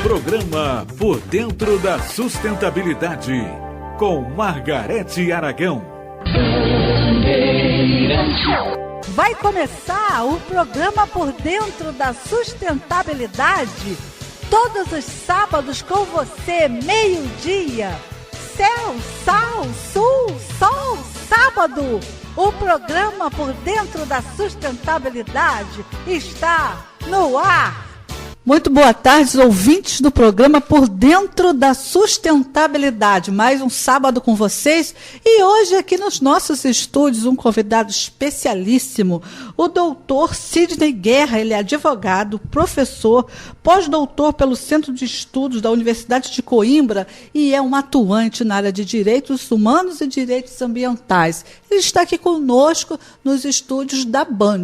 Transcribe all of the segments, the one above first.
Programa Por Dentro da Sustentabilidade, com Margarete Aragão. Vai começar o programa Por Dentro da Sustentabilidade, todos os sábados com você, meio-dia. Céu, sal, sul, sol, sábado. O programa Por Dentro da Sustentabilidade está no ar. Muito boa tarde, ouvintes do programa Por Dentro da Sustentabilidade. Mais um sábado com vocês e hoje aqui nos nossos estúdios um convidado especialíssimo, o doutor Sidney Guerra. Ele é advogado, professor, pós-doutor pelo Centro de Estudos da Universidade de Coimbra e é um atuante na área de direitos humanos e direitos ambientais. Ele está aqui conosco nos estúdios da Band.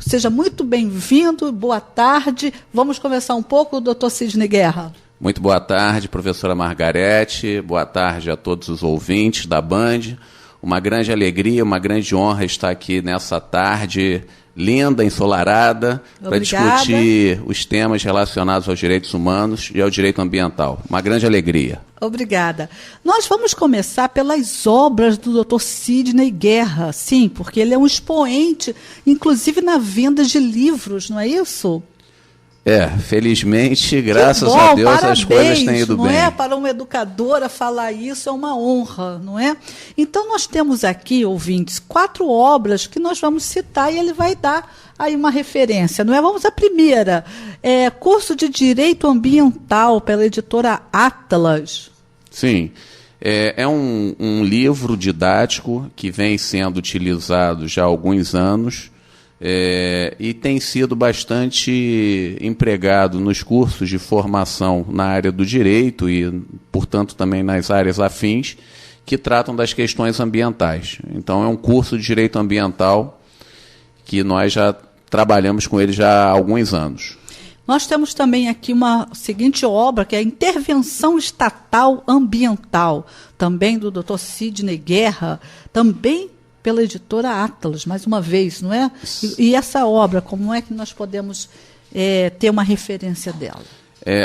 Seja muito bem-vindo, boa tarde. Vamos conversar um pouco, doutor Sidney Guerra. Muito boa tarde, professora Margarete. Boa tarde a todos os ouvintes da Band. Uma grande alegria, uma grande honra estar aqui nessa tarde linda, ensolarada, para discutir os temas relacionados aos direitos humanos e ao direito ambiental. Uma grande alegria. Obrigada. Nós vamos começar pelas obras do Dr. Sidney Guerra, sim, porque ele é um expoente, inclusive na venda de livros, não é isso? Felizmente, graças a Deus, parabéns, as coisas têm ido bem. Não é? Para uma educadora falar isso é uma honra, não é? Então, nós temos aqui, ouvintes, 4 obras que nós vamos citar e ele vai dar aí uma referência, não é? Vamos à primeira, Curso de Direito Ambiental, pela editora Atlas. Sim, é um livro didático que vem sendo utilizado já há alguns anos, e tem sido bastante empregado nos cursos de formação na área do direito e, portanto, também nas áreas afins que tratam das questões ambientais. Então, é um curso de direito ambiental que nós já trabalhamos com ele já há alguns anos. Nós temos também aqui uma seguinte obra, que é a Intervenção Estatal Ambiental, também do Dr. Sidney Guerra, também pela editora Atlas, mais uma vez, não é? E essa obra, como é que nós podemos ter uma referência dela?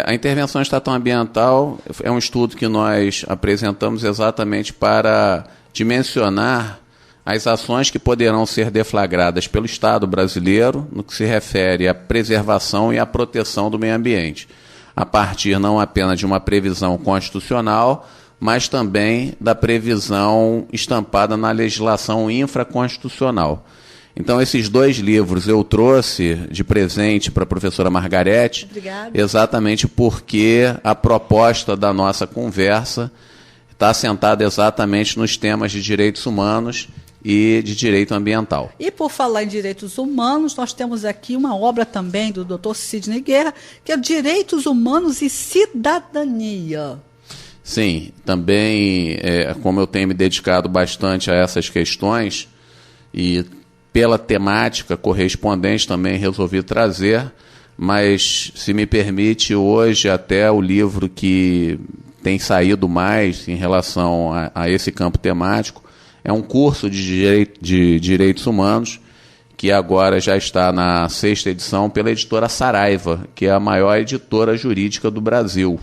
A Intervenção Estatal Ambiental é um estudo que nós apresentamos exatamente para dimensionar as ações que poderão ser deflagradas pelo Estado brasileiro no que se refere à preservação e à proteção do meio ambiente, a partir não apenas de uma previsão constitucional, mas também da previsão estampada na legislação infraconstitucional. Então, esses 2 livros eu trouxe de presente para a professora Margarete, exatamente porque a proposta da nossa conversa está assentada exatamente nos temas de direitos humanos e de direito ambiental. E por falar em direitos humanos, nós temos aqui uma obra também do Dr. Sidney Guerra, que é Direitos Humanos e Cidadania. Sim, também, como eu tenho me dedicado bastante a essas questões, e pela temática correspondente também resolvi trazer, mas, se me permite, hoje até o livro que tem saído mais em relação a esse campo temático é um curso de direitos humanos, que agora já está na 6ª edição pela editora Saraiva, que é a maior editora jurídica do Brasil.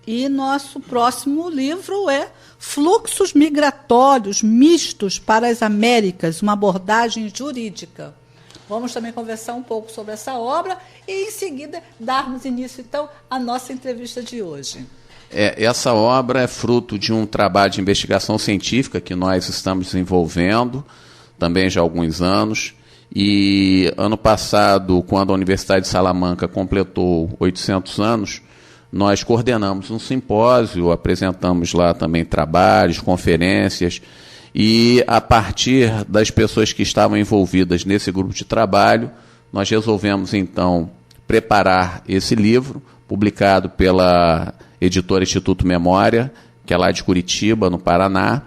E nosso próximo livro é Fluxos Migratórios Mistos para as Américas, uma abordagem jurídica. Vamos também conversar um pouco sobre essa obra e, em seguida, darmos início, então, à nossa entrevista de hoje. Essa obra é fruto de um trabalho de investigação científica que nós estamos desenvolvendo, também já há alguns anos. E, ano passado, quando a Universidade de Salamanca completou 800 anos, nós coordenamos um simpósio, apresentamos lá também trabalhos, conferências, e a partir das pessoas que estavam envolvidas nesse grupo de trabalho, nós resolvemos então preparar esse livro, publicado pela editora Instituto Memória, que é lá de Curitiba, no Paraná,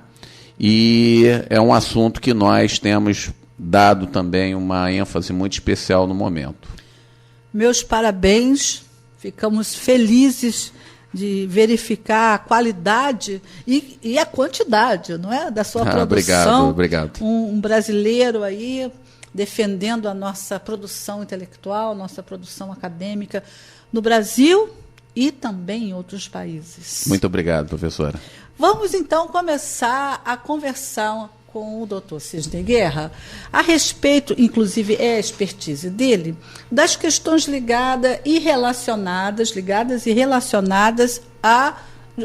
e é um assunto que nós temos dado também uma ênfase muito especial no momento. Meus parabéns. Ficamos felizes de verificar a qualidade e a quantidade, não é, da sua produção. Obrigado. Um brasileiro aí defendendo a nossa produção intelectual, nossa produção acadêmica no Brasil e também em outros países. Muito obrigado, professora. Vamos, então, começar a conversar com o doutor Cisney Guerra a respeito, inclusive é a expertise dele, das questões ligadas e relacionadas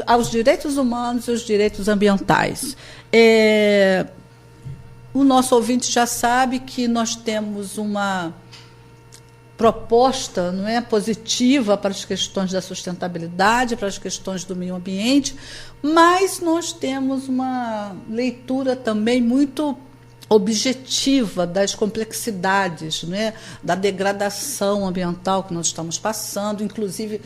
aos direitos humanos e aos direitos ambientais. O nosso ouvinte já sabe que nós temos uma proposta, não é, positiva para as questões da sustentabilidade, para as questões do meio ambiente, mas nós temos uma leitura também muito objetiva das complexidades, não é, da degradação ambiental que nós estamos passando, inclusive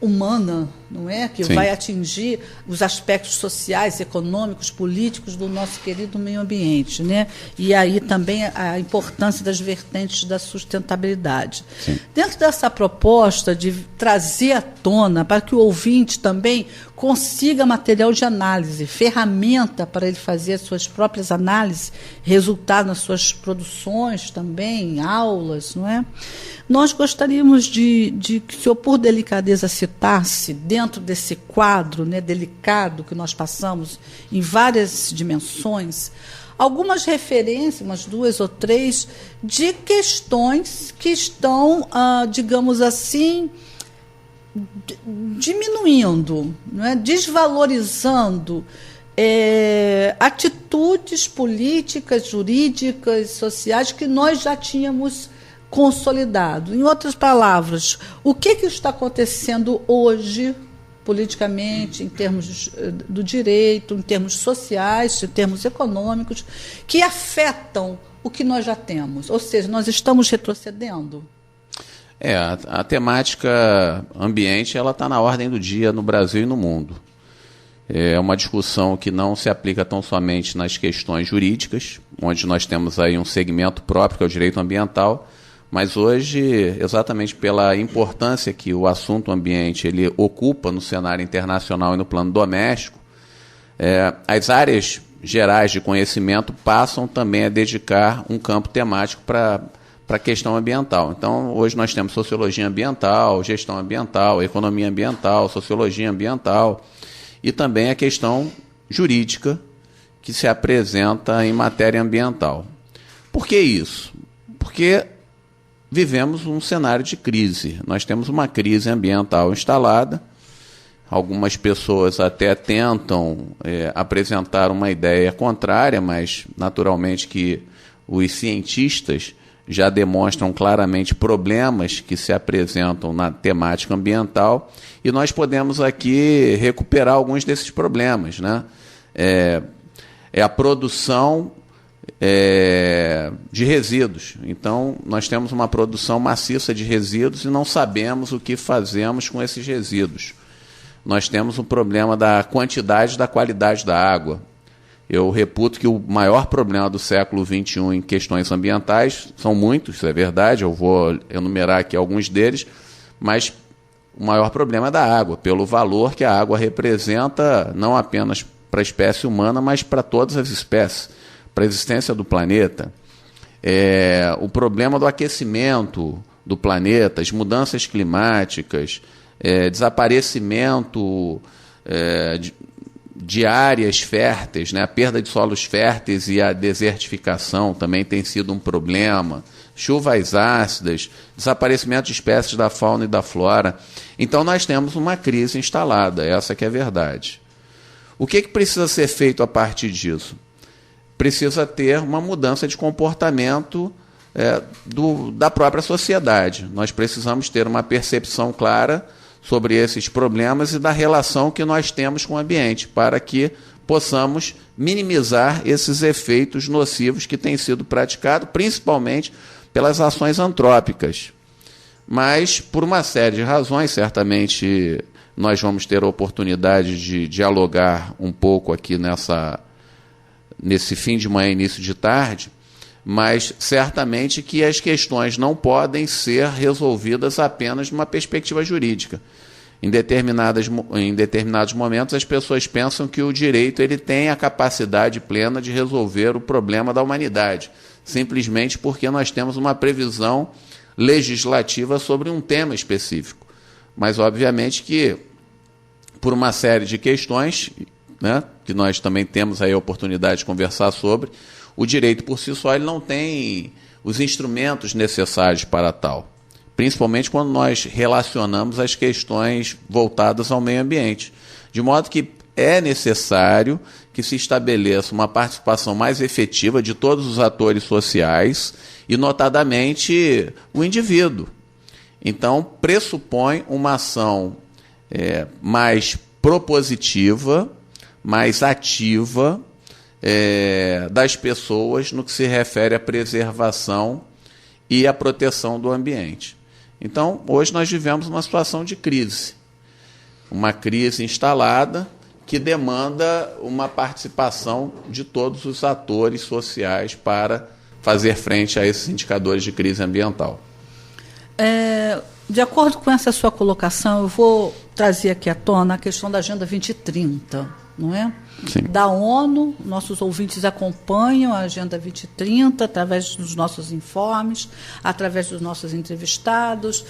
humana, não é, que Sim. vai atingir os aspectos sociais, econômicos, políticos do nosso querido meio ambiente, né? E aí também a importância das vertentes da sustentabilidade. Sim. Dentro dessa proposta de trazer à tona para que o ouvinte também consiga material de análise, ferramenta para ele fazer as suas próprias análises, resultado nas suas produções também, aulas, não é? Nós gostaríamos de que o senhor, por delicadeza, citasse, dentro desse quadro, né, delicado que nós passamos em várias dimensões, algumas referências, umas 2 ou 3, de questões que estão, digamos assim, diminuindo, não é? Desvalorizando atitudes políticas, jurídicas, sociais que nós já tínhamos consolidado. Em outras palavras, o que está acontecendo hoje, politicamente, em termos do direito, em termos sociais, em termos econômicos, que afetam o que nós já temos? Ou seja, nós estamos retrocedendo? A temática ambiente está na ordem do dia no Brasil e no mundo. É uma discussão que não se aplica tão somente nas questões jurídicas, onde nós temos aí um segmento próprio, que é o direito ambiental, mas hoje, exatamente pela importância que o assunto ambiente ele ocupa no cenário internacional e no plano doméstico, as áreas gerais de conhecimento passam também a dedicar um campo temático para a questão ambiental. Então, hoje nós temos sociologia ambiental, gestão ambiental, economia ambiental, sociologia ambiental e também a questão jurídica que se apresenta em matéria ambiental. Por que isso? Porque vivemos um cenário de crise. Nós temos uma crise ambiental instalada. Algumas pessoas até tentam apresentar uma ideia contrária, mas naturalmente que os cientistas já demonstram claramente problemas que se apresentam na temática ambiental e nós podemos aqui recuperar alguns desses problemas, né? A produção de resíduos. Então, nós temos uma produção maciça de resíduos e não sabemos o que fazemos com esses resíduos. Nós temos um problema da quantidade e da qualidade da água. Eu reputo que o maior problema do século XXI em questões ambientais, são muitos, isso é verdade, eu vou enumerar aqui alguns deles, mas o maior problema é da água, pelo valor que a água representa, não apenas para a espécie humana, mas para todas as espécies, para a existência do planeta. O problema do aquecimento do planeta, as mudanças climáticas, desaparecimento de áreas férteis, né? A perda de solos férteis e a desertificação também tem sido um problema, chuvas ácidas, desaparecimento de espécies da fauna e da flora. Então nós temos uma crise instalada, essa que é a verdade. O que precisa ser feito a partir disso? Precisa ter uma mudança de comportamento da própria sociedade. Nós precisamos ter uma percepção clara sobre esses problemas e da relação que nós temos com o ambiente, para que possamos minimizar esses efeitos nocivos que têm sido praticados, principalmente pelas ações antrópicas. Mas, por uma série de razões, certamente nós vamos ter a oportunidade de dialogar um pouco aqui nesse fim de manhã, início de tarde, mas certamente que as questões não podem ser resolvidas apenas numa perspectiva jurídica. Em determinados momentos, as pessoas pensam que o direito ele tem a capacidade plena de resolver o problema da humanidade. simplesmente porque nós temos uma previsão legislativa sobre um tema específico. Mas, obviamente, que por uma série de questões, né, que nós também temos aí a oportunidade de conversar sobre, o direito por si só ele não tem os instrumentos necessários para tal, principalmente quando nós relacionamos as questões voltadas ao meio ambiente. De modo que é necessário que se estabeleça uma participação mais efetiva de todos os atores sociais e, notadamente, o indivíduo. Então, pressupõe uma ação mais propositiva, mais ativa das pessoas no que se refere à preservação e à proteção do ambiente. Então, hoje nós vivemos uma situação de crise. Uma crise instalada que demanda uma participação de todos os atores sociais para fazer frente a esses indicadores de crise ambiental. De acordo com essa sua colocação, eu vou trazer aqui à tona a questão da Agenda 2030, não é? Sim. Da ONU, nossos ouvintes acompanham a Agenda 2030 através dos nossos informes, através dos nossos entrevistados.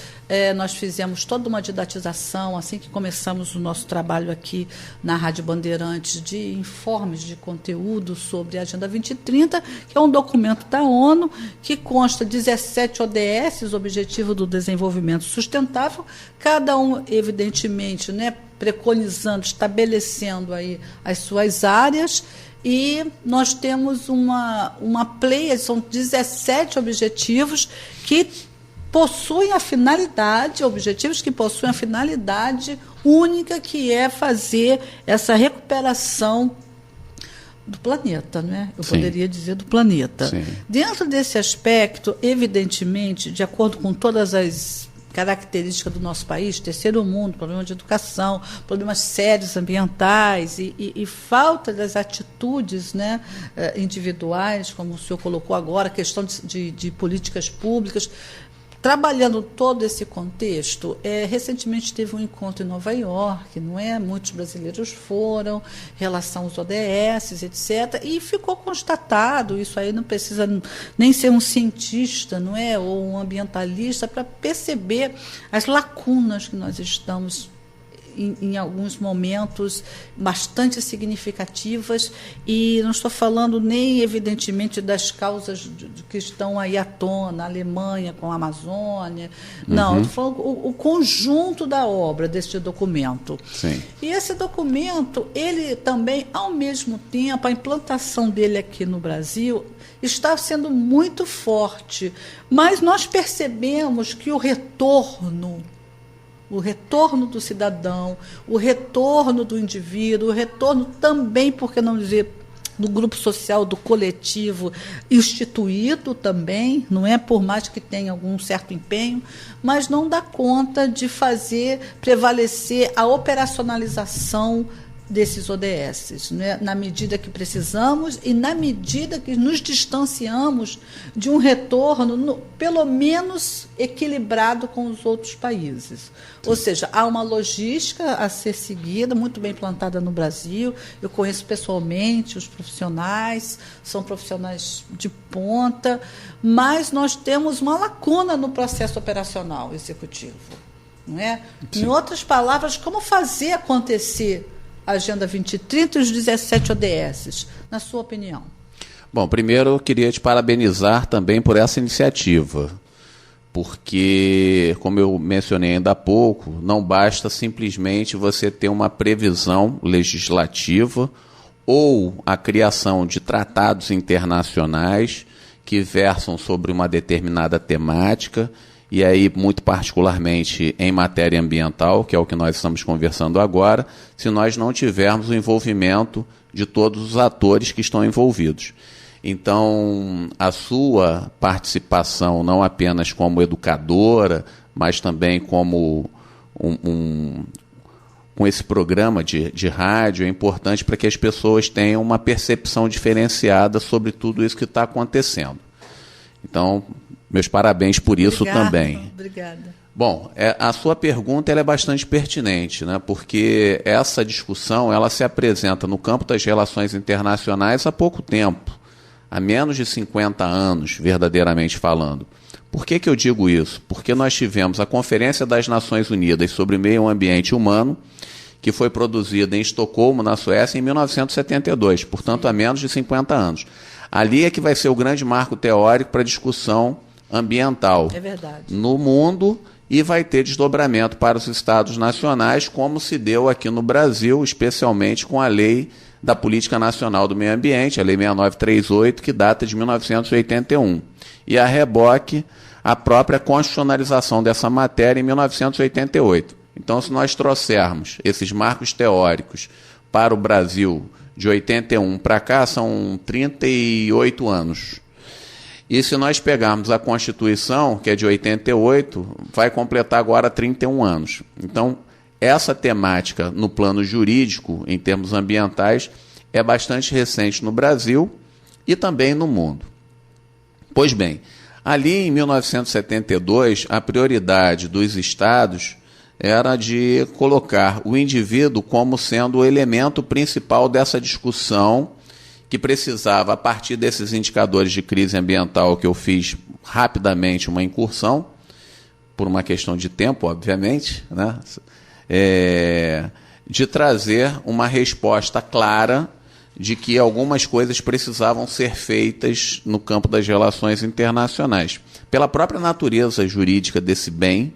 Nós fizemos toda uma didatização, assim que começamos o nosso trabalho aqui na Rádio Bandeirantes, de informes de conteúdo sobre a Agenda 2030, que é um documento da ONU que consta 17 ODS, Objetivo do Desenvolvimento Sustentável, cada um, evidentemente, né, preconizando, estabelecendo aí as suas áreas, e nós temos uma pleia, são 17 objetivos que possuem a finalidade, objetivos que possuem a finalidade única, que é fazer essa recuperação do planeta, né? Eu Sim. poderia dizer do planeta. Sim. Dentro desse aspecto, evidentemente, de acordo com todas as característica do nosso país, terceiro mundo, problema de educação, problemas sérios ambientais e falta das atitudes, né, individuais, como o senhor colocou agora, a questão de políticas públicas. Trabalhando todo esse contexto, recentemente teve um encontro em Nova York, não é? Muitos brasileiros foram, em relação aos ODS, etc., e ficou constatado, isso aí não precisa nem ser um cientista, não é? Ou um ambientalista, para perceber as lacunas que nós estamos em alguns momentos bastante significativas, e não estou falando nem, evidentemente, das causas que estão aí à tona, a Alemanha com a Amazônia, não, estou falando o conjunto da obra deste documento. Sim. E esse documento, ele também, ao mesmo tempo, a implantação dele aqui no Brasil está sendo muito forte, mas nós percebemos que o retorno do cidadão, o retorno do indivíduo, o retorno também, por que não dizer, do grupo social, do coletivo instituído também, não é? Por mais que tenha algum certo empenho, mas não dá conta de fazer prevalecer a operacionalização desses ODS, né? Na medida que precisamos e na medida que nos distanciamos de um retorno, pelo menos equilibrado com os outros países. Ou seja, há uma logística a ser seguida, muito bem plantada no Brasil. Eu conheço pessoalmente os profissionais, são profissionais de ponta, mas nós temos uma lacuna no processo operacional executivo, não é? Sim. Em outras palavras, como fazer acontecer a Agenda 2030 e os 17 ODS, na sua opinião? Bom, primeiro eu queria te parabenizar também por essa iniciativa, porque, como eu mencionei ainda há pouco, não basta simplesmente você ter uma previsão legislativa ou a criação de tratados internacionais que versam sobre uma determinada temática, e aí, muito particularmente em matéria ambiental, que é o que nós estamos conversando agora, se nós não tivermos o envolvimento de todos os atores que estão envolvidos. Então, a sua participação, não apenas como educadora, mas também como com esse programa de rádio, é importante para que as pessoas tenham uma percepção diferenciada sobre tudo isso que está acontecendo. Então, meus parabéns por isso também. Obrigada. Bom, a sua pergunta ela é bastante pertinente, né? Porque essa discussão ela se apresenta no campo das relações internacionais há pouco tempo. há menos de 50 anos, verdadeiramente falando. Por que eu digo isso? Porque nós tivemos a Conferência das Nações Unidas sobre Meio Ambiente Humano, que foi produzida em Estocolmo, na Suécia, em 1972, portanto, há menos de 50 anos. Ali é que vai ser o grande marco teórico para a discussão ambiental no mundo, e vai ter desdobramento para os estados nacionais, como se deu aqui no Brasil, especialmente com a Lei da Política Nacional do Meio Ambiente, a Lei 6938, que data de 1981. E a reboque, a própria constitucionalização dessa matéria em 1988. Então, se nós trouxermos esses marcos teóricos para o Brasil de 81 para cá, são 38 anos. E se nós pegarmos a Constituição, que é de 88, vai completar agora 31 anos. Então, essa temática no plano jurídico, em termos ambientais, é bastante recente no Brasil e também no mundo. Pois bem, ali em 1972, a prioridade dos estados era de colocar o indivíduo como sendo o elemento principal dessa discussão, que precisava, a partir desses indicadores de crise ambiental que eu fiz rapidamente uma incursão, por uma questão de tempo, obviamente, né? De trazer uma resposta clara de que algumas coisas precisavam ser feitas no campo das relações internacionais, pela própria natureza jurídica desse bem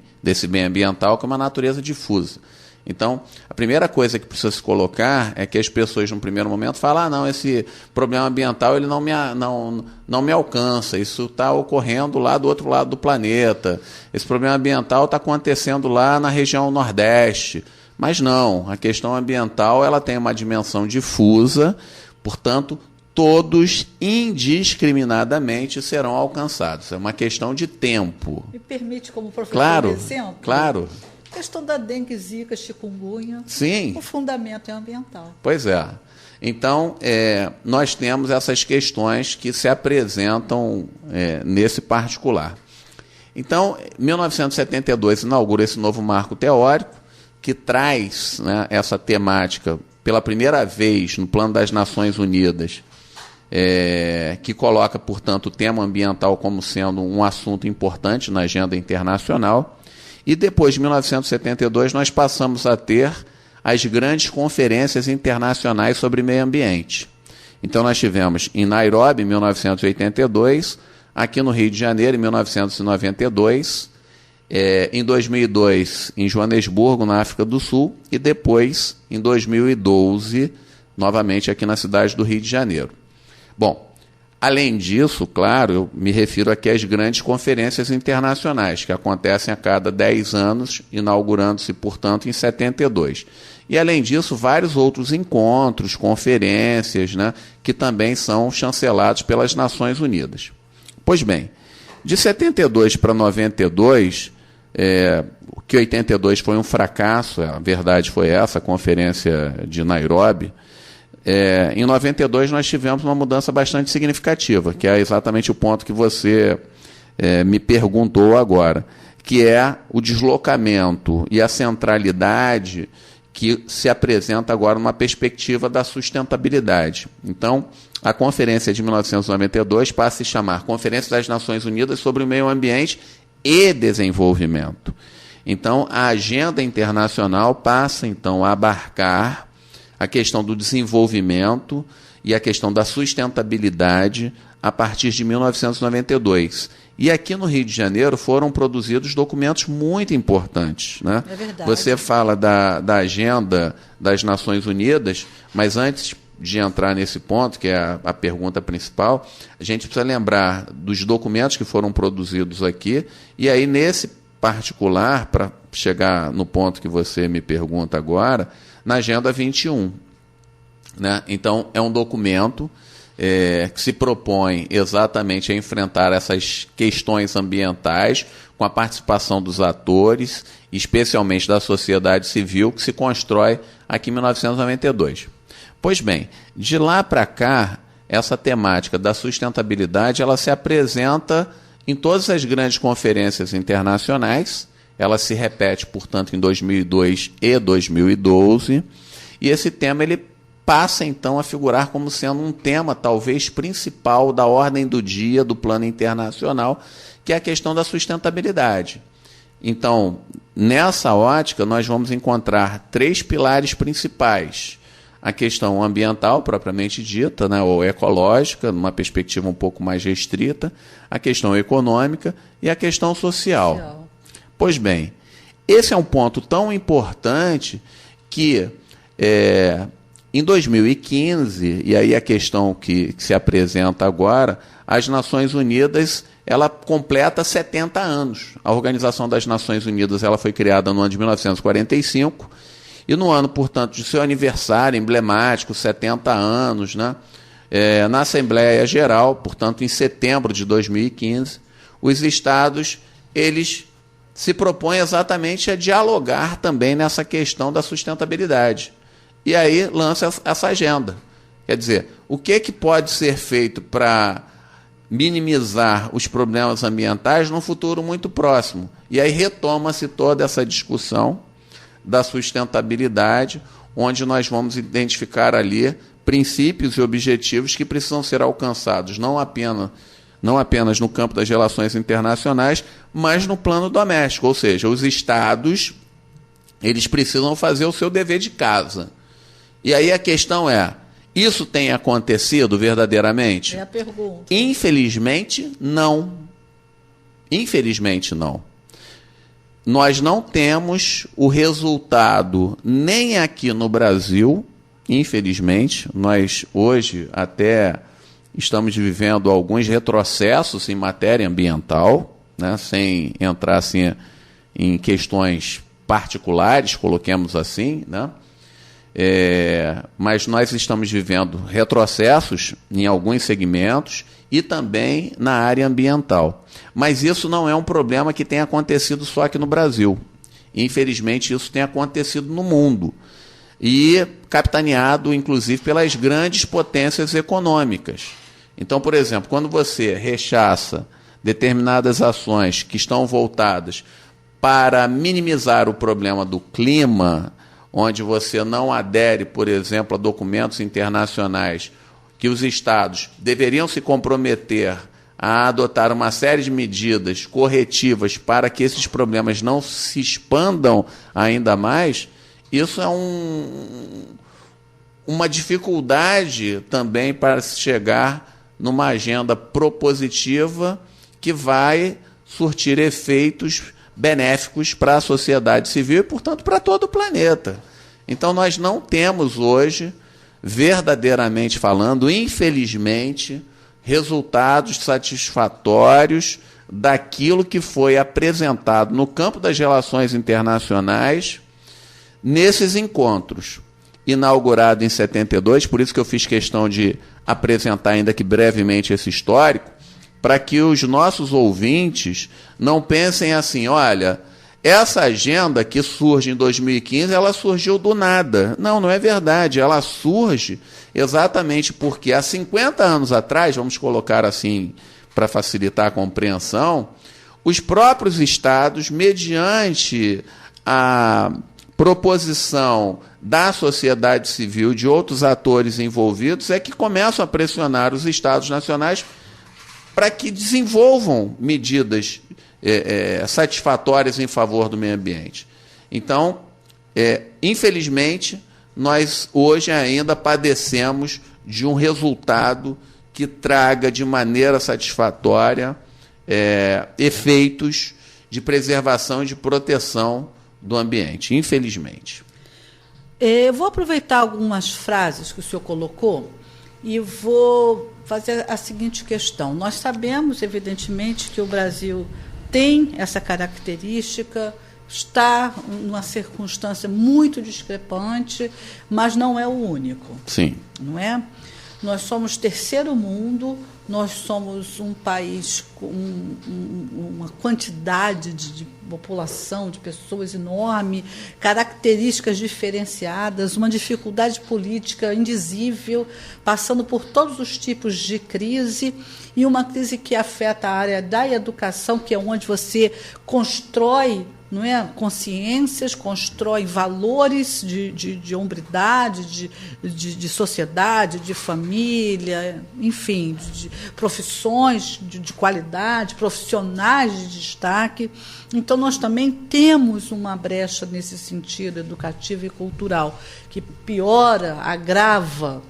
ambiental, que é uma natureza difusa. Então, a primeira coisa que precisa se colocar é que as pessoas, num primeiro momento, falam: não, esse problema ambiental ele não me alcança, isso está ocorrendo lá do outro lado do planeta, esse problema ambiental está acontecendo lá na região Nordeste. Mas não, a questão ambiental ela tem uma dimensão difusa, portanto, todos indiscriminadamente serão alcançados. É uma questão de tempo. Me permite, como professor, um exemplo? Claro. A questão da dengue, zika, chikungunya. Sim. O fundamento é ambiental. Pois é. Então, nós temos essas questões que se apresentam nesse particular. Então, 1972 inaugura esse novo marco teórico, que traz, né, essa temática pela primeira vez no plano das Nações Unidas, que coloca, portanto, o tema ambiental como sendo um assunto importante na agenda internacional. E depois de 1972 nós passamos a ter as grandes conferências internacionais sobre meio ambiente. Então nós tivemos em Nairobi, em 1982, aqui no Rio de Janeiro, em 1992, em 2002, em Joanesburgo, na África do Sul, e depois, em 2012, novamente aqui na cidade do Rio de Janeiro. Bom, além disso, claro, eu me refiro aqui às grandes conferências internacionais, que acontecem a cada 10 anos, inaugurando-se, portanto, em 72. E, além disso, vários outros encontros, conferências, né, que também são chancelados pelas Nações Unidas. Pois bem, de 72 para 92, que 82 foi um fracasso, a verdade foi essa, a conferência de Nairobi. Em 92 nós tivemos uma mudança bastante significativa, que é exatamente o ponto que você me perguntou agora, que é o deslocamento e a centralidade que se apresenta agora numa perspectiva da sustentabilidade. Então, a conferência de 1992 passa a se chamar Conferência das Nações Unidas sobre o Meio Ambiente e Desenvolvimento. Então, a agenda internacional passa, então, a abarcar a questão do desenvolvimento e a questão da sustentabilidade a partir de 1992. E aqui no Rio de Janeiro foram produzidos documentos muito importantes, né? É verdade. Você fala da agenda das Nações Unidas, mas antes de entrar nesse ponto, que é a pergunta principal, a gente precisa lembrar dos documentos que foram produzidos aqui, e aí nesse particular, para chegar no ponto que você me pergunta agora, na Agenda 21. Né? Então, é um documento que se propõe exatamente a enfrentar essas questões ambientais com a participação dos atores, especialmente da sociedade civil, que se constrói aqui em 1992. Pois bem, de lá para cá, essa temática da sustentabilidade ela se apresenta em todas as grandes conferências internacionais, ela se repete, portanto, em 2002 e 2012, e esse tema ele passa então a figurar como sendo um tema talvez principal da ordem do dia do plano internacional, que é a questão da sustentabilidade. Então, nessa ótica, nós vamos encontrar 3 pilares principais. A questão ambiental, propriamente dita, né, ou ecológica, numa perspectiva um pouco mais restrita, a questão econômica e a questão social. Pois bem, esse é um ponto tão importante que, em 2015, e aí a questão que se apresenta agora, as Nações Unidas, ela completa 70 anos. A Organização das Nações Unidas ela foi criada no ano de 1945, e no ano, portanto, de seu aniversário emblemático, 70 anos, né, na Assembleia Geral, portanto, em setembro de 2015, os Estados eles se propõem exatamente a dialogar também nessa questão da sustentabilidade. E aí lança essa agenda. Quer dizer, o que pode ser feito para minimizar os problemas ambientais num futuro muito próximo? E aí retoma-se toda essa discussão da sustentabilidade, onde nós vamos identificar ali princípios e objetivos que precisam ser alcançados, não apenas no campo das relações internacionais, mas no plano doméstico, ou seja, os estados eles precisam fazer o seu dever de casa. E aí a questão é, isso tem acontecido verdadeiramente? É a pergunta. Infelizmente, não. Infelizmente, não. Nós não temos o resultado nem aqui no Brasil, infelizmente. Nós hoje até estamos vivendo alguns retrocessos em matéria ambiental, né, sem entrar assim, em questões particulares, coloquemos assim, né? Mas nós estamos vivendo retrocessos em alguns segmentos e também na área ambiental. Mas isso não é um problema que tem acontecido só aqui no Brasil. Infelizmente, isso tem acontecido no mundo. E capitaneado, inclusive, pelas grandes potências econômicas. Então, por exemplo, quando você rechaça determinadas ações que estão voltadas para minimizar o problema do clima, onde você não adere, por exemplo, a documentos internacionais que os estados deveriam se comprometer a adotar uma série de medidas corretivas para que esses problemas não se expandam ainda mais, isso é uma dificuldade também para se chegar numa agenda propositiva que vai surtir efeitos benéficos para a sociedade civil e, portanto, para todo o planeta. Então, nós não temos hoje, verdadeiramente falando, infelizmente, resultados satisfatórios daquilo que foi apresentado no campo das relações internacionais nesses encontros. Inaugurado em 72, por isso que eu fiz questão de apresentar ainda que brevemente esse histórico, para que os nossos ouvintes não pensem assim, olha, essa agenda que surge em 2015, ela surgiu do nada. Não, não é verdade. Ela surge exatamente porque há 50 anos atrás, vamos colocar assim para facilitar a compreensão, os próprios estados, mediante a proposição da sociedade civil, de outros atores envolvidos, é que começam a pressionar os estados nacionais para que desenvolvam medidas satisfatórias em favor do meio ambiente. Então, infelizmente, nós hoje ainda padecemos de um resultado que traga de maneira satisfatória efeitos de preservação e de proteção do ambiente, infelizmente. Eu vou aproveitar algumas frases que o senhor colocou e vou fazer a seguinte questão. Nós sabemos, evidentemente, que o Brasil tem essa característica, está numa circunstância muito discrepante, mas não é o único. Sim. Não é? Nós somos terceiro mundo, nós somos um país com uma quantidade de população, de pessoas enorme, características diferenciadas, uma dificuldade política indizível, passando por todos os tipos de crise, e uma crise que afeta a área da educação, que é onde você constrói não é, consciências, constroem valores de hombridade, de sociedade, de família, enfim, de profissões de qualidade, profissionais de destaque. Então, nós também temos uma brecha nesse sentido educativo e cultural, que piora, agrava.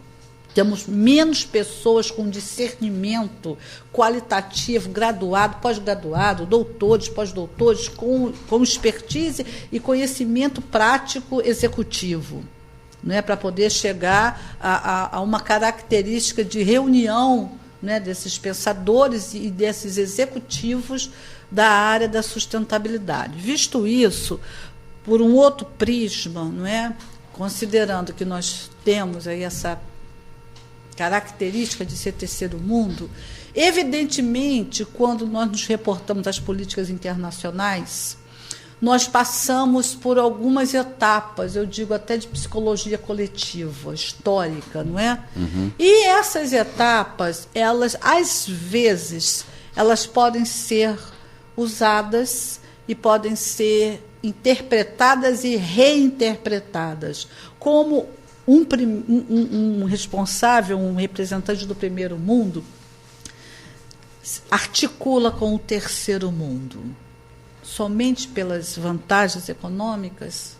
Temos menos pessoas com discernimento qualitativo, graduado, pós-graduado, doutores, pós-doutores, com expertise e conhecimento prático executivo, né, para poder chegar a uma característica de reunião, né, desses pensadores e desses executivos da área da sustentabilidade. Visto isso, por um outro prisma, não é, considerando que nós temos aí essa característica de ser terceiro mundo, evidentemente, quando nós nos reportamos às políticas internacionais, nós passamos por algumas etapas, eu digo até de psicologia coletiva, histórica, não é? Uhum. E essas etapas, elas, às vezes, elas podem ser usadas e podem ser interpretadas e reinterpretadas como um responsável, um representante do primeiro mundo, articula com o terceiro mundo. Somente pelas vantagens econômicas?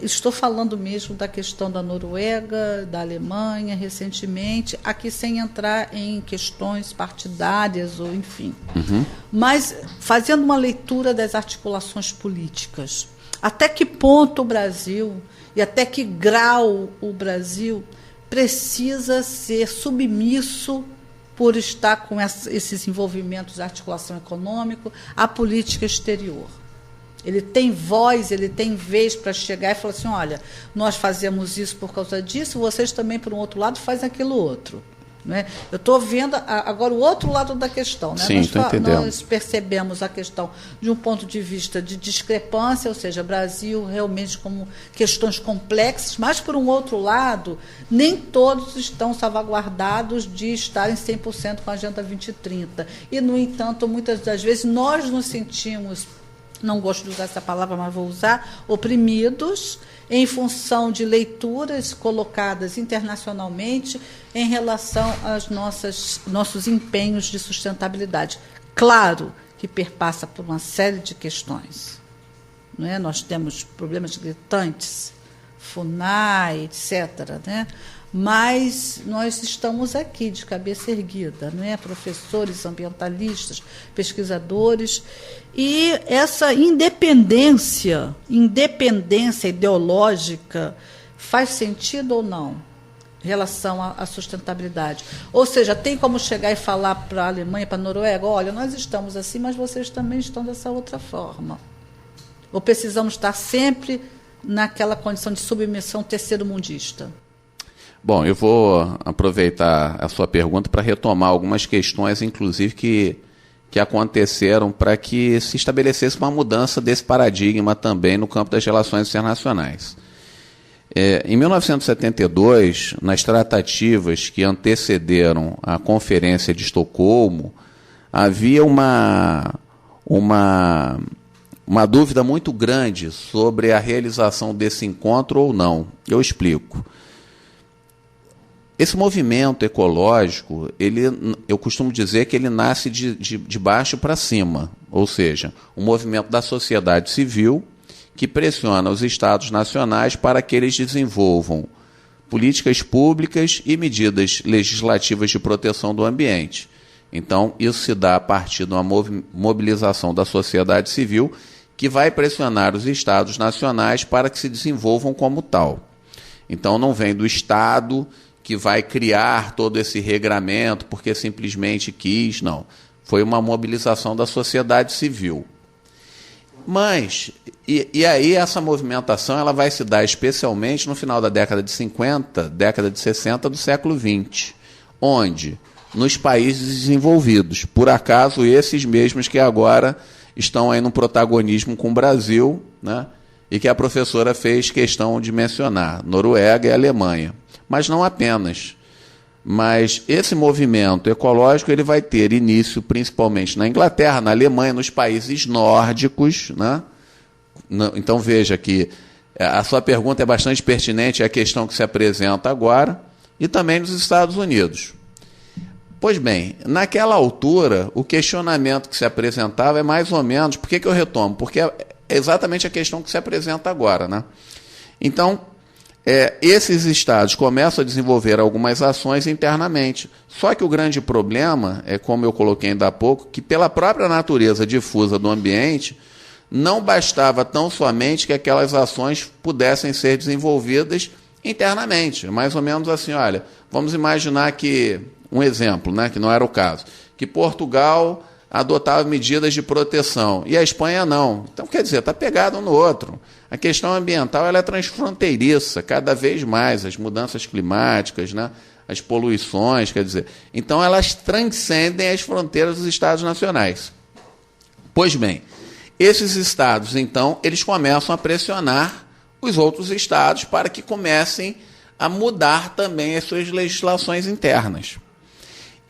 Estou falando mesmo da questão da Noruega, da Alemanha, recentemente, aqui sem entrar em questões partidárias, ou enfim. Uhum. Mas fazendo uma leitura das articulações políticas. Até que ponto o Brasil e até que grau o Brasil precisa ser submisso, por estar com esses envolvimentos de articulação econômica, à política exterior. Ele tem voz, ele tem vez para chegar e falar assim, olha, nós fazemos isso por causa disso, vocês também, por um outro lado, fazem aquilo outro. Né? Eu estou vendo agora o outro lado da questão. Né? Sim, estou entendendo. Nós percebemos a questão de um ponto de vista de discrepância, ou seja, Brasil realmente como questões complexas, mas, por um outro lado, nem todos estão salvaguardados de estarem 100% com a Agenda 2030. E, no entanto, muitas das vezes nós nos sentimos, não gosto de usar essa palavra, mas vou usar, oprimidos, em função de leituras colocadas internacionalmente em relação aos nossos empenhos de sustentabilidade. Claro que perpassa por uma série de questões. Não é? Nós temos problemas gritantes, FUNAI, etc., né? Mas nós estamos aqui de cabeça erguida, não é? Professores, ambientalistas, pesquisadores, e essa independência ideológica faz sentido ou não em relação à sustentabilidade? Ou seja, tem como chegar e falar para a Alemanha, para a Noruega, olha, nós estamos assim, mas vocês também estão dessa outra forma. Ou precisamos estar sempre naquela condição de submissão terceiro-mundista? Bom, eu vou aproveitar a sua pergunta para retomar algumas questões, inclusive, que aconteceram para que se estabelecesse uma mudança desse paradigma também no campo das relações internacionais. Em 1972, nas tratativas que antecederam a Conferência de Estocolmo, havia uma dúvida muito grande sobre a realização desse encontro ou não. Eu explico. Esse movimento ecológico, eu costumo dizer que ele nasce de baixo para cima, ou seja, um movimento da sociedade civil que pressiona os estados nacionais para que eles desenvolvam políticas públicas e medidas legislativas de proteção do ambiente. Então, isso se dá a partir de uma mobilização da sociedade civil que vai pressionar os estados nacionais para que se desenvolvam como tal. Então, não vem do Estado que vai criar todo esse regramento porque simplesmente quis, não. Foi uma mobilização da sociedade civil. Mas, e aí essa movimentação ela vai se dar especialmente no final da década de 50, década de 60 do século XX, onde? Nos países desenvolvidos, por acaso esses mesmos que agora estão aí no protagonismo com o Brasil, né? E que a professora fez questão de mencionar, Noruega e Alemanha. Mas não apenas. Mas esse movimento ecológico ele vai ter início principalmente na Inglaterra, na Alemanha, nos países nórdicos, né? Então veja que a sua pergunta é bastante pertinente à questão que se apresenta agora, e também nos Estados Unidos. Pois bem, naquela altura, o questionamento que se apresentava é mais ou menos... Por que eu retomo? Porque é exatamente a questão que se apresenta agora, né? Então, esses estados começam a desenvolver algumas ações internamente. Só que o grande problema, como eu coloquei ainda há pouco, que pela própria natureza difusa do ambiente, não bastava tão somente que aquelas ações pudessem ser desenvolvidas internamente. Mais ou menos assim, olha, vamos imaginar que, um exemplo, né, que não era o caso, que Portugal adotava medidas de proteção e a Espanha não. Então, quer dizer, está pegado um no outro. A questão ambiental ela é transfronteiriça, cada vez mais, as mudanças climáticas, né, as poluições, quer dizer. Então, elas transcendem as fronteiras dos estados nacionais. Pois bem, esses estados, então, eles começam a pressionar os outros estados para que comecem a mudar também as suas legislações internas.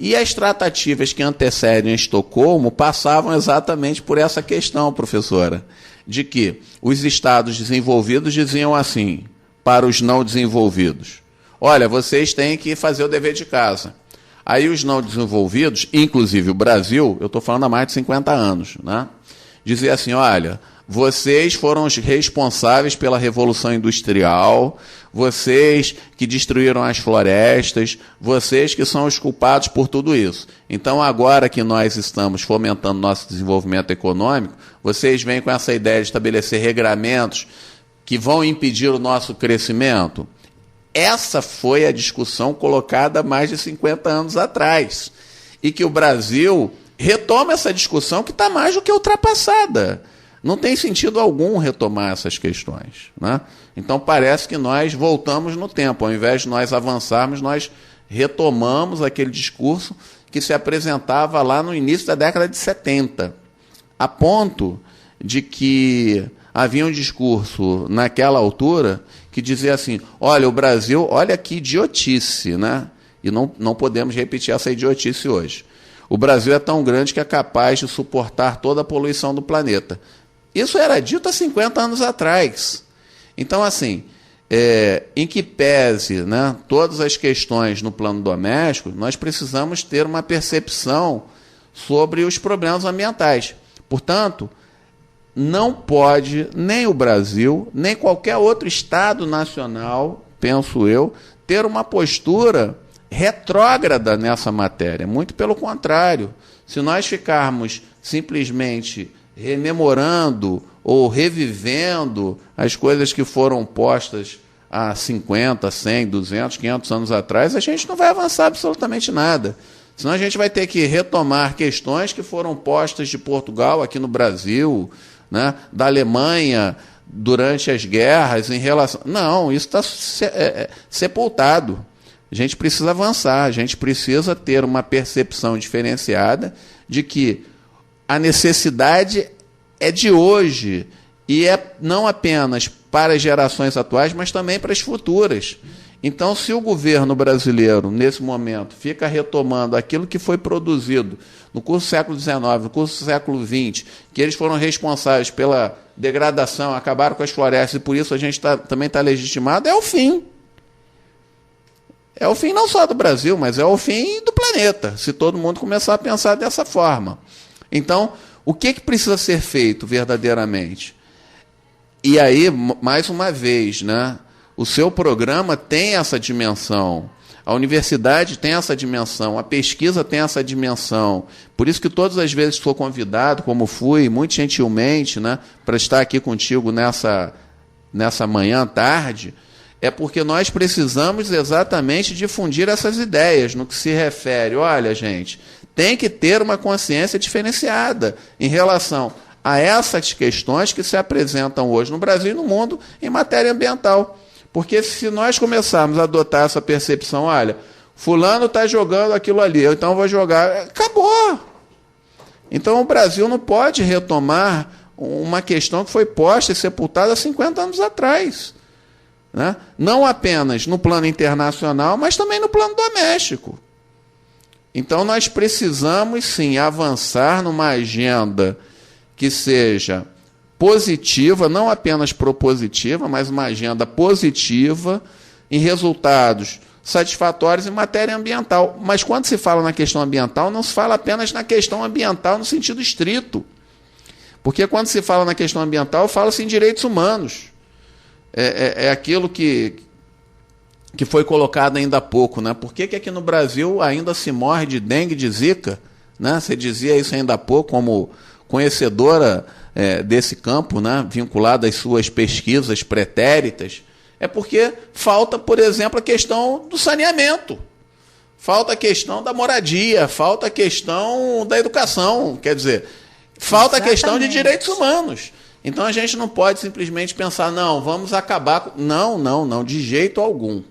E as tratativas que antecedem Estocolmo passavam exatamente por essa questão, professora, de que os estados desenvolvidos diziam assim para os não desenvolvidos: olha, vocês têm que fazer o dever de casa. Aí os não desenvolvidos, inclusive o Brasil, eu estou falando há mais de 50 anos, né, dizia assim, olha, vocês foram os responsáveis pela Revolução Industrial, vocês que destruíram as florestas, vocês que são os culpados por tudo isso. Então, agora que nós estamos fomentando nosso desenvolvimento econômico, vocês vêm com essa ideia de estabelecer regramentos que vão impedir o nosso crescimento. Essa foi a discussão colocada há mais de 50 anos atrás. E que o Brasil retoma essa discussão que está mais do que ultrapassada. Não tem sentido algum retomar essas questões, né? Então parece que nós voltamos no tempo. Ao invés de nós avançarmos, nós retomamos aquele discurso que se apresentava lá no início da década de 70. A ponto de que havia um discurso naquela altura que dizia assim, olha, o Brasil, olha que idiotice, né? E não podemos repetir essa idiotice hoje. O Brasil é tão grande que é capaz de suportar toda a poluição do planeta. Isso era dito há 50 anos atrás. Então, assim, em que pese, né, todas as questões no plano doméstico, nós precisamos ter uma percepção sobre os problemas ambientais. Portanto, não pode nem o Brasil, nem qualquer outro Estado nacional, penso eu, ter uma postura retrógrada nessa matéria. Muito pelo contrário. Se nós ficarmos simplesmente rememorando ou revivendo as coisas que foram postas há 50, 100, 200, 500 anos atrás, a gente não vai avançar absolutamente nada. Senão a gente vai ter que retomar questões que foram postas de Portugal aqui no Brasil, né, da Alemanha durante as guerras em relação... Não, isso está sepultado. A gente precisa avançar, a gente precisa ter uma percepção diferenciada de que a necessidade é de hoje e é não apenas para as gerações atuais, mas também para as futuras. Então, se o governo brasileiro, nesse momento, fica retomando aquilo que foi produzido no curso do século XIX, no curso do século XX, que eles foram responsáveis pela degradação, acabaram com as florestas, e por isso a gente também está legitimado, é o fim. É o fim não só do Brasil, mas é o fim do planeta, se todo mundo começar a pensar dessa forma. Então, o que precisa ser feito verdadeiramente? E aí, mais uma vez, né, o seu programa tem essa dimensão, a universidade tem essa dimensão, a pesquisa tem essa dimensão. Por isso que todas as vezes que sou convidado, como fui, muito gentilmente, né, para estar aqui contigo nessa manhã, tarde, é porque nós precisamos exatamente difundir essas ideias no que se refere. Olha, gente, tem que ter uma consciência diferenciada em relação a essas questões que se apresentam hoje no Brasil e no mundo em matéria ambiental. Porque se nós começarmos a adotar essa percepção, olha, fulano está jogando aquilo ali, eu então vou jogar, acabou. Então o Brasil não pode retomar uma questão que foi posta e sepultada há 50 anos atrás. né? Não apenas no plano internacional, mas também no plano doméstico. Então, nós precisamos, sim, avançar numa agenda que seja positiva, não apenas propositiva, mas uma agenda positiva em resultados satisfatórios em matéria ambiental. Mas quando se fala na questão ambiental, não se fala apenas na questão ambiental no sentido estrito. Porque quando se fala na questão ambiental, fala-se em direitos humanos. É aquilo que foi colocado ainda há pouco, né? Por que aqui no Brasil ainda se morre de dengue, de zika? Né? Você dizia isso ainda há pouco, como conhecedora desse campo, né? Vinculada às suas pesquisas pretéritas. É porque falta, por exemplo, a questão do saneamento, falta a questão da moradia, falta a questão da educação, quer dizer, falta a questão de direitos humanos. Então a gente não pode simplesmente pensar, não, vamos acabar com... Não, de jeito algum.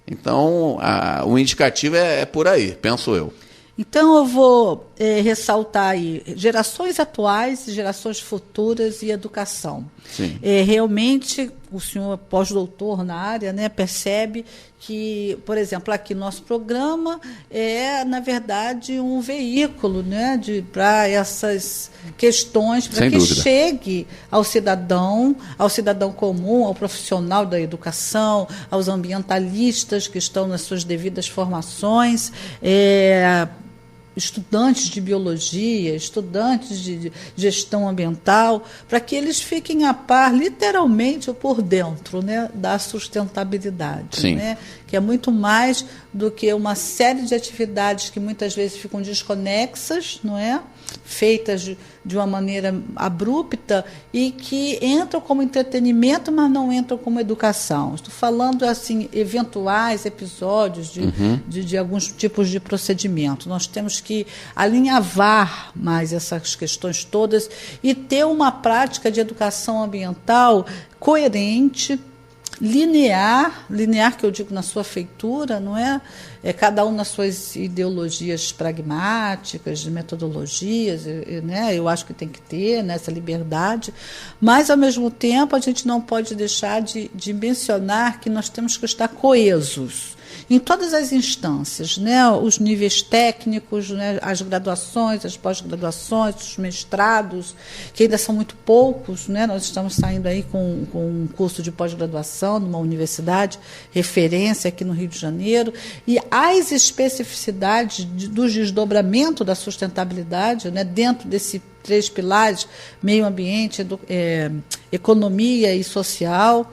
Então o indicativo é por aí, penso eu. Então eu vou ressaltar aí gerações atuais, gerações futuras e educação. Sim. Realmente, o senhor pós-doutor na área, né, percebe que, por exemplo, aqui nosso programa é, na verdade, um veículo, né, para essas questões, para que chegue ao cidadão comum, ao profissional da educação, aos ambientalistas que estão nas suas devidas formações, estudantes de biologia, estudantes de gestão ambiental, para que eles fiquem a par, literalmente, por dentro, né, da sustentabilidade, né, que é muito mais do que uma série de atividades que muitas vezes ficam desconexas, não é? Feitas de uma maneira abrupta e que entram como entretenimento, mas não entram como educação. Estou falando assim, eventuais episódios de alguns tipos de procedimento. Nós temos que alinhavar mais essas questões todas e ter uma prática de educação ambiental coerente, linear que eu digo na sua feitura, não é? Cada um nas suas ideologias pragmáticas, metodologias, né? Eu acho que tem que ter, né, essa liberdade, mas, ao mesmo tempo, a gente não pode deixar de mencionar que nós temos que estar coesos em todas as instâncias, né? Os níveis técnicos, né? As graduações, as pós-graduações, os mestrados, que ainda são muito poucos, né? Nós estamos saindo aí com um curso de pós-graduação numa universidade, referência aqui no Rio de Janeiro, e as especificidades do desdobramento da sustentabilidade, né? Dentro desse 3 pilares, meio ambiente, economia e social.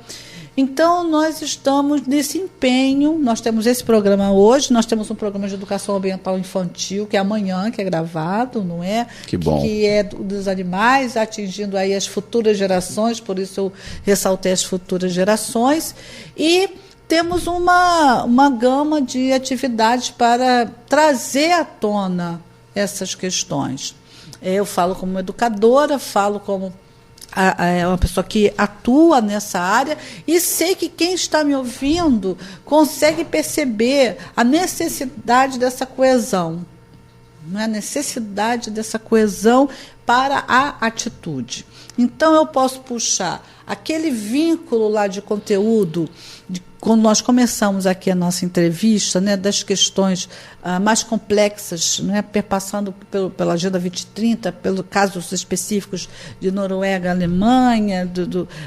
Então, nós estamos nesse empenho, nós temos esse programa hoje, nós temos um programa de educação ambiental infantil, que é amanhã, que é gravado, não é? Que bom. Que é dos animais, atingindo aí as futuras gerações, por isso eu ressaltei as futuras gerações. E temos uma gama de atividades para trazer à tona essas questões. Eu falo como educadora, falo como uma pessoa que atua nessa área e sei que quem está me ouvindo consegue perceber a necessidade dessa coesão, não é? A necessidade dessa coesão para a atitude. Então, eu posso puxar aquele vínculo lá de conteúdo, quando nós começamos aqui a nossa entrevista, né, das questões mais complexas, né, perpassando pela Agenda 2030, pelos casos específicos de Noruega, Alemanha,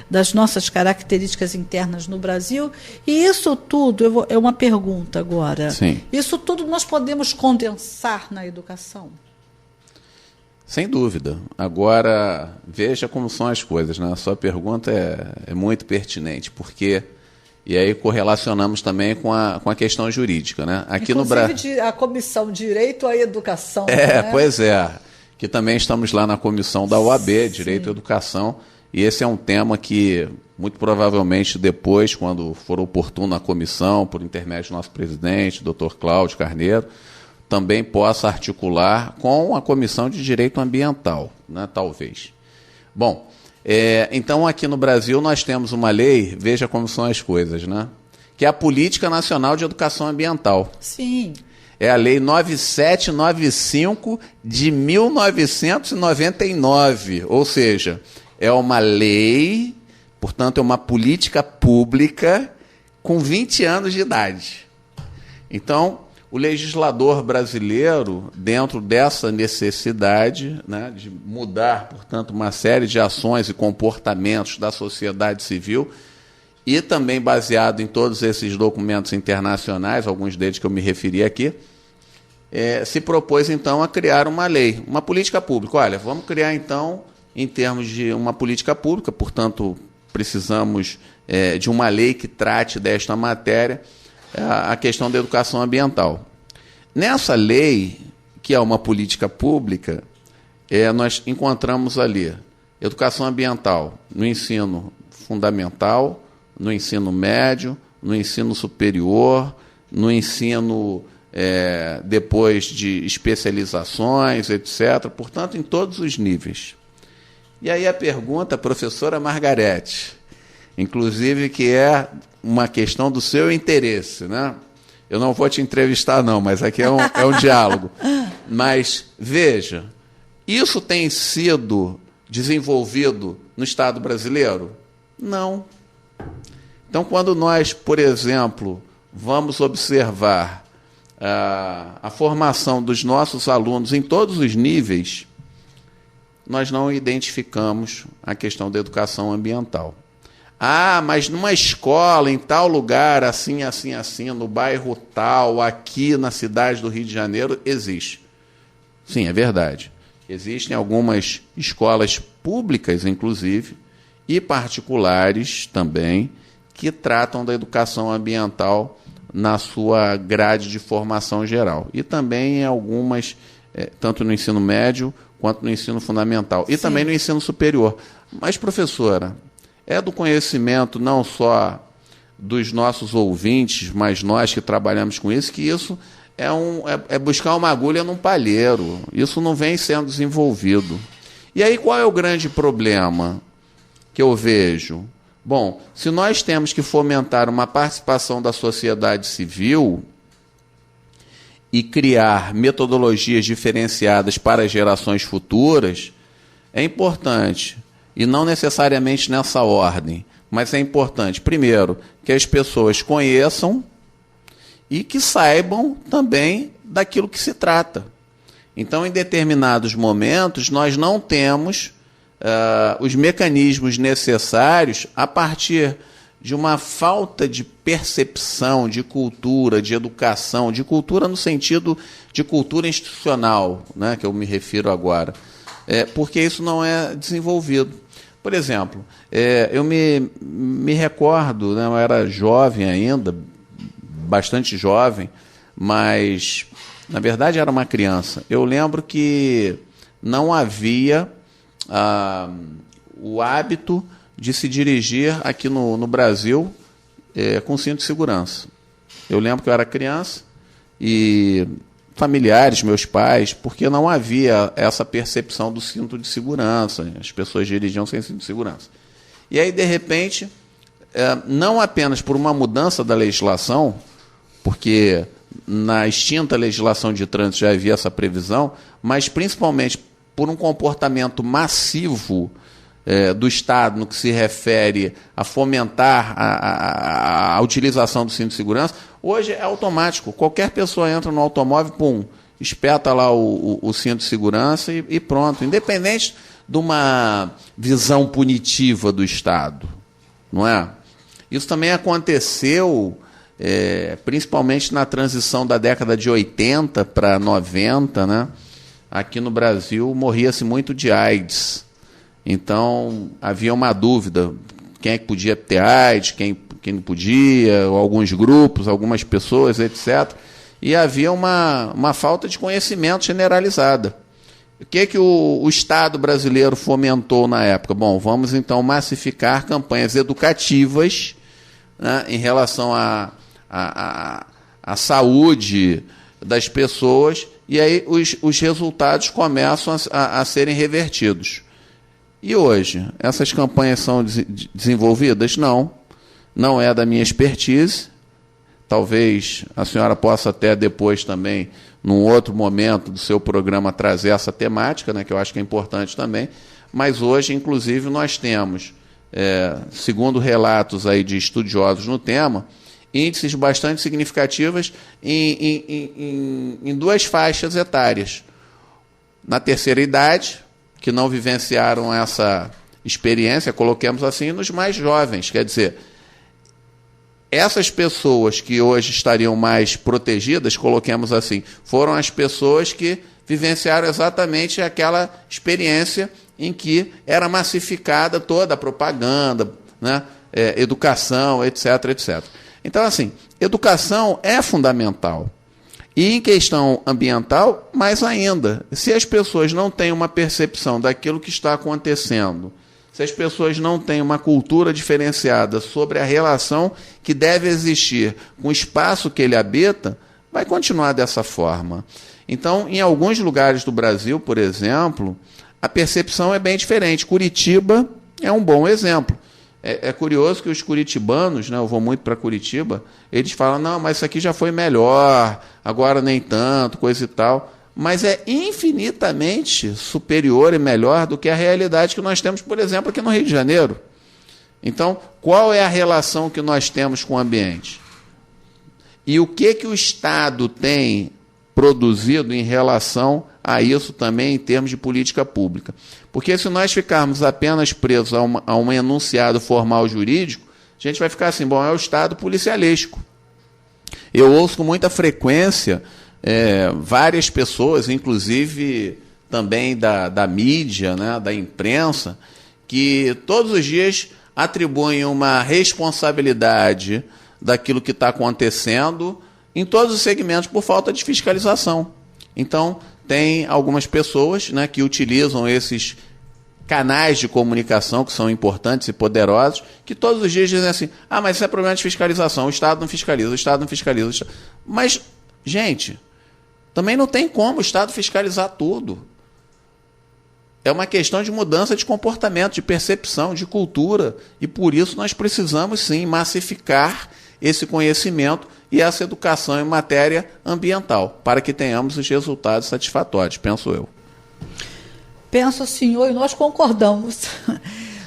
das nossas características internas no Brasil. E isso tudo, é uma pergunta agora, Sim. Isso tudo nós podemos condensar na educação? Sem dúvida. Agora, veja como são as coisas, né? A sua pergunta é muito pertinente, porque... E aí correlacionamos também com a questão jurídica, né? Aqui no Brasil, a Comissão Direito à Educação. Né? Pois é. Que também estamos lá na comissão da OAB, Direito à Educação, e esse é um tema que, muito provavelmente, depois, quando for oportuno a comissão, por intermédio do nosso presidente, Dr. Cláudio Carneiro, também possa articular com a Comissão de Direito Ambiental, né? Talvez. Bom, então aqui no Brasil nós temos uma lei, veja como são as coisas, né? Que é a Política Nacional de Educação Ambiental. Sim. É a Lei 9795 de 1999, ou seja, é uma lei Portanto, é uma política pública com 20 anos de idade. Então, o legislador brasileiro, dentro dessa necessidade, né, de mudar, portanto, uma série de ações e comportamentos da sociedade civil, e também baseado em todos esses documentos internacionais, alguns deles que eu me referi aqui, se propôs, então, a criar uma lei, uma política pública. Olha, vamos criar, então, em termos de uma política pública, portanto, precisamos de uma lei que trate desta matéria, a questão da educação ambiental. Nessa lei, que é uma política pública, nós encontramos ali educação ambiental no ensino fundamental, no ensino médio, no ensino superior, no ensino depois de especializações, etc. Portanto, em todos os níveis. E aí a pergunta, professora Margarete, inclusive que é uma questão do seu interesse, né? Eu não vou te entrevistar, não, mas aqui é um diálogo. Mas, veja, isso tem sido desenvolvido no Estado brasileiro? Não. Então, quando nós, por exemplo, vamos observar a formação dos nossos alunos em todos os níveis, nós não identificamos a questão da educação ambiental. Ah, mas numa escola, em tal lugar, assim, assim, assim, no bairro tal, aqui na cidade do Rio de Janeiro, existe. Sim, é verdade. Existem algumas escolas públicas, inclusive, e particulares também, que tratam da educação ambiental na sua grade de formação geral. E também em algumas, tanto no ensino médio quanto no ensino fundamental. E Sim. também no ensino superior. Mas, professora, é do conhecimento não só dos nossos ouvintes, mas nós que trabalhamos com isso, que isso é buscar uma agulha num palheiro. Isso não vem sendo desenvolvido. E aí qual é o grande problema que eu vejo? Bom, se nós temos que fomentar uma participação da sociedade civil e criar metodologias diferenciadas para as gerações futuras, é importante, e não necessariamente nessa ordem, mas é importante, primeiro, que as pessoas conheçam e que saibam também daquilo que se trata. Então, em determinados momentos, nós não temos os mecanismos necessários a partir de uma falta de percepção, de cultura, de educação, de cultura no sentido de cultura institucional, né, que eu me refiro agora, porque isso não é desenvolvido. Por exemplo, eu me recordo, né, eu era jovem ainda, bastante jovem, mas, na verdade, era uma criança. Eu lembro que não havia o hábito de se dirigir aqui no Brasil com cinto de segurança. Eu lembro que eu era criança e familiares, meus pais, porque não havia essa percepção do cinto de segurança. As pessoas dirigiam sem cinto de segurança. E aí, de repente, não apenas por uma mudança da legislação, porque na extinta legislação de trânsito já havia essa previsão, mas principalmente por um comportamento massivo do Estado no que se refere a fomentar a utilização do cinto de segurança, hoje é automático. Qualquer pessoa entra no automóvel, pum, espeta lá o cinto de segurança e pronto. Independente de uma visão punitiva do Estado, não é? Isso também aconteceu principalmente na transição da década de 80 para 90, né? Aqui no Brasil morria-se muito de AIDS. Então, havia uma dúvida, quem é que podia ter AIDS, quem não podia, alguns grupos, algumas pessoas, etc. E havia uma falta de conhecimento generalizada. O que o Estado brasileiro fomentou na época? Bom, vamos então massificar campanhas educativas, né, em relação à saúde das pessoas, e aí os resultados começam a serem revertidos. E hoje, essas campanhas são desenvolvidas? Não. Não é da minha expertise. Talvez a senhora possa até depois também, num outro momento do seu programa, trazer essa temática, né, que eu acho que é importante também. Mas hoje, inclusive, nós temos segundo relatos aí de estudiosos no tema, índices bastante significativos em duas faixas etárias. Na terceira idade, que não vivenciaram essa experiência, coloquemos assim, nos mais jovens. Quer dizer, essas pessoas que hoje estariam mais protegidas, coloquemos assim, foram as pessoas que vivenciaram exatamente aquela experiência em que era massificada toda a propaganda, né, educação, etc, etc. Então, assim, educação é fundamental. E em questão ambiental, mais ainda. Se as pessoas não têm uma percepção daquilo que está acontecendo, se as pessoas não têm uma cultura diferenciada sobre a relação que deve existir com o espaço que ele habita, vai continuar dessa forma. Então, em alguns lugares do Brasil, por exemplo, a percepção é bem diferente. Curitiba é um bom exemplo. É curioso que os curitibanos, né, eu vou muito para Curitiba, eles falam, não, mas isso aqui já foi melhor, agora nem tanto, coisa e tal. Mas é infinitamente superior e melhor do que a realidade que nós temos, por exemplo, aqui no Rio de Janeiro. Então, qual é a relação que nós temos com o ambiente? E o que o Estado tem produzido em relação a isso também em termos de política pública? Porque se nós ficarmos apenas presos a um enunciado formal jurídico, a gente vai ficar assim, bom, é o Estado policialesco. Eu ouço com muita frequência várias pessoas, inclusive também da mídia, né, da imprensa, que todos os dias atribuem uma responsabilidade daquilo que está acontecendo em todos os segmentos por falta de fiscalização. Então, tem algumas pessoas, né, que utilizam esses canais de comunicação que são importantes e poderosos, que todos os dias dizem assim, mas isso é problema de fiscalização, o Estado não fiscaliza, o Estado não fiscaliza. Mas, gente, também não tem como o Estado fiscalizar tudo. É uma questão de mudança de comportamento, de percepção, de cultura, e por isso nós precisamos, sim, massificar esse conhecimento e essa educação em matéria ambiental, para que tenhamos os resultados satisfatórios, penso eu. Penso, senhor, e nós concordamos.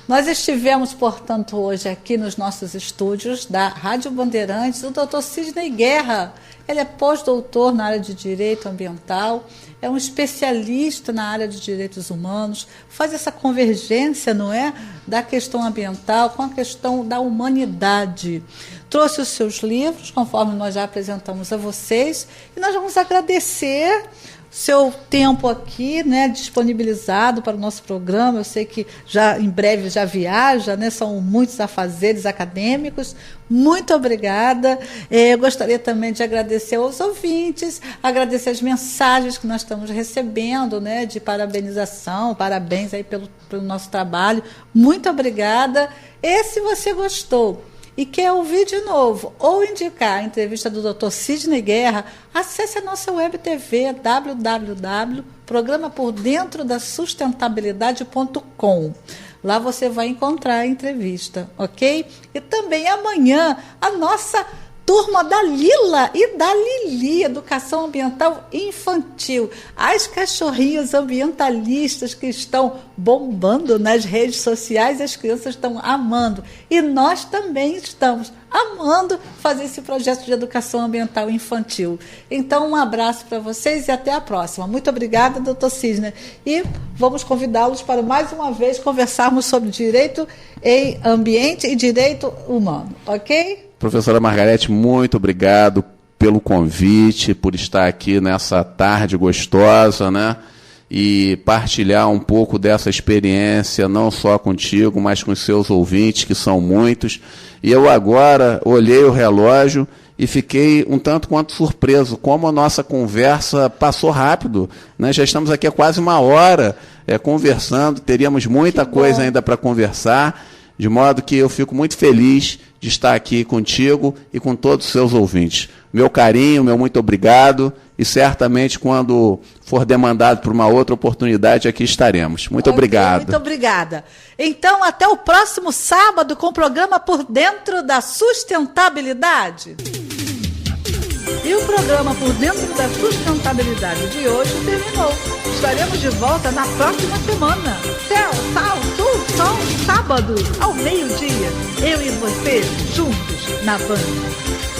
Nós estivemos, portanto, hoje aqui nos nossos estúdios da Rádio Bandeirantes, o Dr. Sidney Guerra. Ele é pós-doutor na área de Direito Ambiental, é um especialista na área de direitos humanos, faz essa convergência, não é, da questão ambiental com a questão da humanidade. Trouxe os seus livros, conforme nós já apresentamos a vocês, e nós vamos agradecer seu tempo aqui, né, disponibilizado para o nosso programa. Eu sei que já em breve já viaja, né, são muitos afazeres acadêmicos. Muito obrigada. Eu gostaria também de agradecer aos ouvintes, agradecer as mensagens que nós estamos recebendo, né, de parabenização, parabéns aí pelo nosso trabalho. Muito obrigada. E se você gostou e quer ouvir de novo ou indicar a entrevista do Dr. Sidney Guerra, acesse a nossa web TV www.programapordentrodasustentabilidade.com. Lá você vai encontrar a entrevista, ok? E também amanhã a nossa turma da Lila e da Lili, Educação Ambiental Infantil. As cachorrinhas ambientalistas que estão bombando nas redes sociais, as crianças estão amando. E nós também estamos amando fazer esse projeto de educação ambiental infantil. Então, um abraço para vocês e até a próxima. Muito obrigada, doutor Sidney. E vamos convidá-los para, mais uma vez, conversarmos sobre direito em ambiente e direito humano, ok? Professora Margarete, muito obrigado pelo convite, por estar aqui nessa tarde gostosa, né? E partilhar um pouco dessa experiência, não só contigo, mas com os seus ouvintes, que são muitos. E eu agora olhei o relógio e fiquei um tanto quanto surpreso, como a nossa conversa passou rápido, né? Já estamos aqui há quase uma hora conversando, teríamos muita coisa ainda para conversar, de modo que eu fico muito feliz de estar aqui contigo e com todos os seus ouvintes. Meu carinho, meu muito obrigado, e certamente quando for demandado por uma outra oportunidade, aqui estaremos. Muito obrigado. Muito obrigada. Então, até o próximo sábado com o programa Por Dentro da Sustentabilidade. E o programa Por Dentro da Sustentabilidade de hoje terminou. Estaremos de volta na próxima semana. Céu, sal, sul, só sábado, ao meio-dia. Eu e você, juntos, na Band.